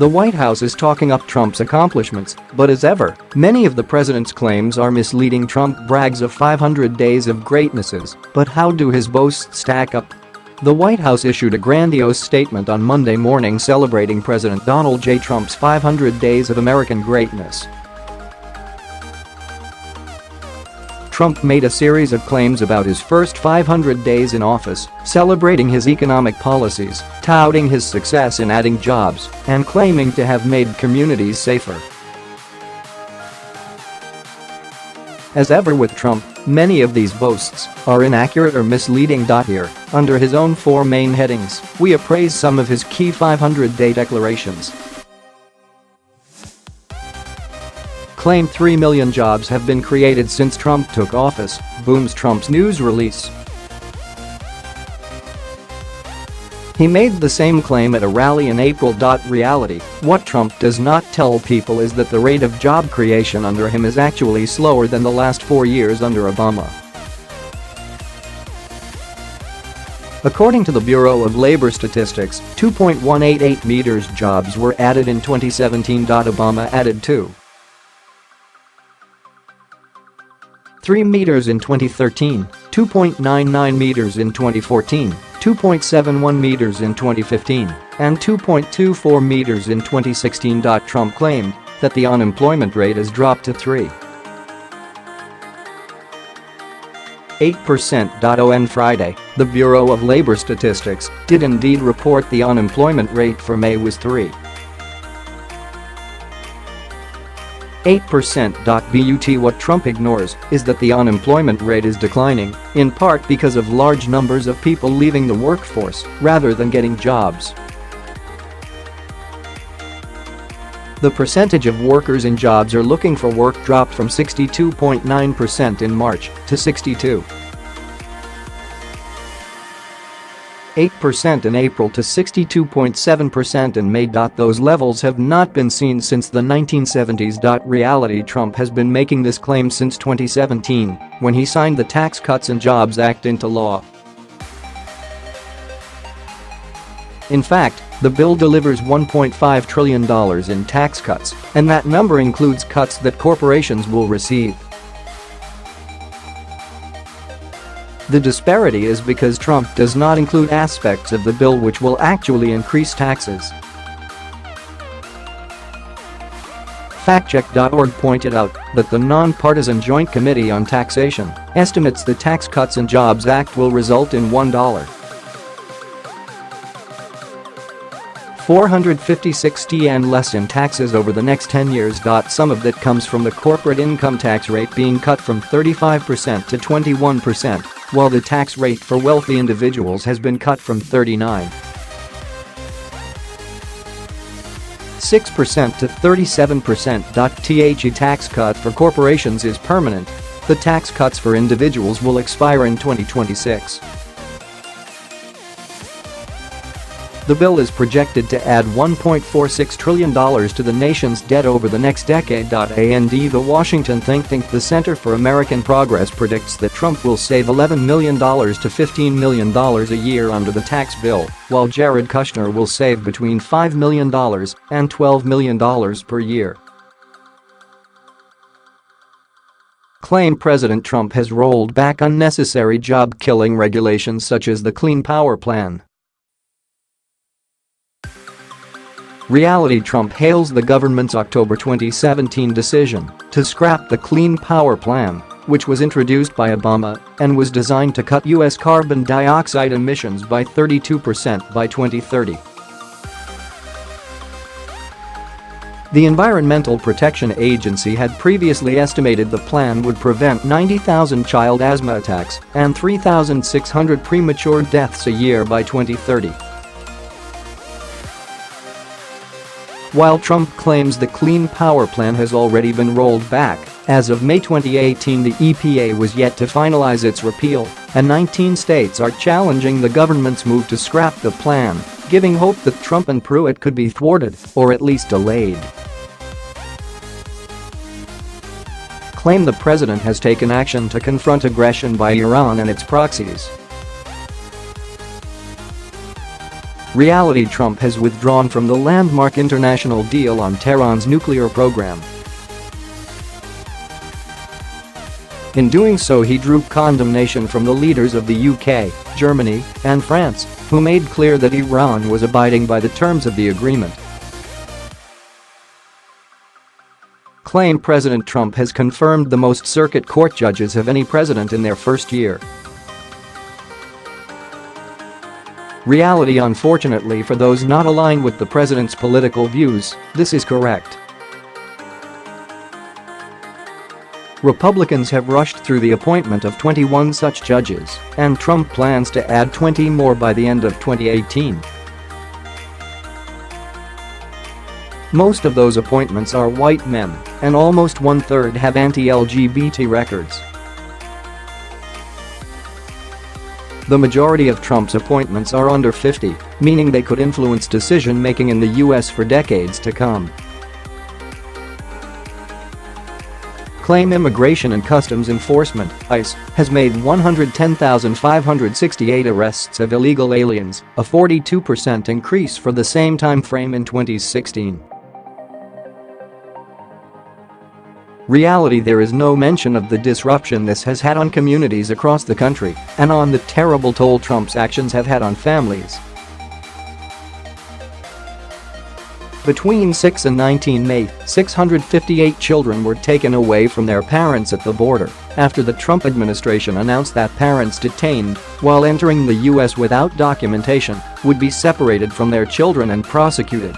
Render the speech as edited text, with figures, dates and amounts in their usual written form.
The White House is talking up Trump's accomplishments, but as ever, many of the president's claims are misleading. Trump brags of 500 days of greatnesses, but how do his boasts stack up? The White House issued a grandiose statement on Monday morning celebrating President Donald J. Trump's 500 days of American greatness. Trump made a series of claims about his first 500 days in office, celebrating his economic policies, touting his success in adding jobs, and claiming to have made communities safer. As ever with Trump, many of these boasts are inaccurate or misleading.Here. Under his own four main headings, we appraise some of his key 500-day declarations. Claim 3 million jobs have been created since Trump took office, booms Trump's news release. He made the same claim at a rally in April.REALITY What Trump does not tell people is that the rate of job creation under him is actually slower than the last 4 years under Obama. According to the Bureau of Labor Statistics, 2.188 meters jobs were added in 2017. Obama added 3 meters in 2013, 2.99 meters in 2014, 2.71 meters in 2015, and 2.24 meters in 2016. Trump claimed that the unemployment rate has dropped to 3.8%. On Friday, the Bureau of Labor Statistics did indeed report the unemployment rate for May was 3.8%. But what Trump ignores is that the unemployment rate is declining, in part because of large numbers of people leaving the workforce rather than getting jobs. The percentage of workers in jobs or looking for work dropped from 62.9% in March to 62.8% in April to 62.7% in May. Those levels have not been seen since the 1970s. Reality Trump has been making this claim since 2017, when he signed the Tax Cuts and Jobs Act into law. In fact, the bill delivers $1.5 trillion in tax cuts, and that number includes cuts that corporations will receive. The disparity is because Trump does not include aspects of the bill which will actually increase taxes. Factcheck.org pointed out that the non-partisan Joint Committee on Taxation estimates the Tax Cuts and Jobs Act will result in $456 less in taxes over the next 10 years. Some of that comes from the corporate income tax rate being cut from 35% to 21%, while the tax rate for wealthy individuals has been cut from 39.6% to 37%. The tax cut for corporations is permanent. The tax cuts for individuals will expire in 2026. The bill is projected to add $1.46 trillion to the nation's debt over the next decade.And the Washington think tank The Center for American Progress predicts that Trump will save $11 million to $15 million a year under the tax bill, while Jared Kushner will save between $5 million and $12 million per year. Claim President Trump has rolled back unnecessary job-killing regulations such as the Clean Power Plan. Reality Trump hails the government's October 2017 decision to scrap the Clean Power Plan, which was introduced by Obama and was designed to cut U.S. carbon dioxide emissions by 32% by 2030. The Environmental Protection Agency had previously estimated the plan would prevent 90,000 child asthma attacks and 3,600 premature deaths a year by 2030. While Trump claims the Clean Power Plan has already been rolled back, as of May 2018 the EPA was yet to finalize its repeal, and 19 states are challenging the government's move to scrap the plan, giving hope that Trump and Pruitt could be thwarted or at least delayed. Claim the president has taken action to confront aggression by Iran and its proxies. Reality Trump has withdrawn from the landmark international deal on Tehran's nuclear program. In doing so, he drew condemnation from the leaders of the UK, Germany, and France, who made clear that Iran was abiding by the terms of the agreement. Claim President Trump has confirmed the most circuit court judges of any president in their first year. Reality: unfortunately for those not aligned with the president's political views, this is correct. Republicans have rushed through the appointment of 21 such judges, and Trump plans to add 20 more by the end of 2018. Most of those appointments are white men, and almost one-third have anti-LGBT records. The majority of Trump's appointments are under 50, meaning they could influence decision-making in the U.S. for decades to come. Claim Immigration and Customs Enforcement, ICE, has made 110,568 arrests of illegal aliens, a 42% increase for the same time frame in 2016. Reality: there is no mention of the disruption this has had on communities across the country and on the terrible toll Trump's actions have had on families. Between 6 and 19 May, 658 children were taken away from their parents at the border after the Trump administration announced that parents detained while entering the U.S. without documentation would be separated from their children and prosecuted.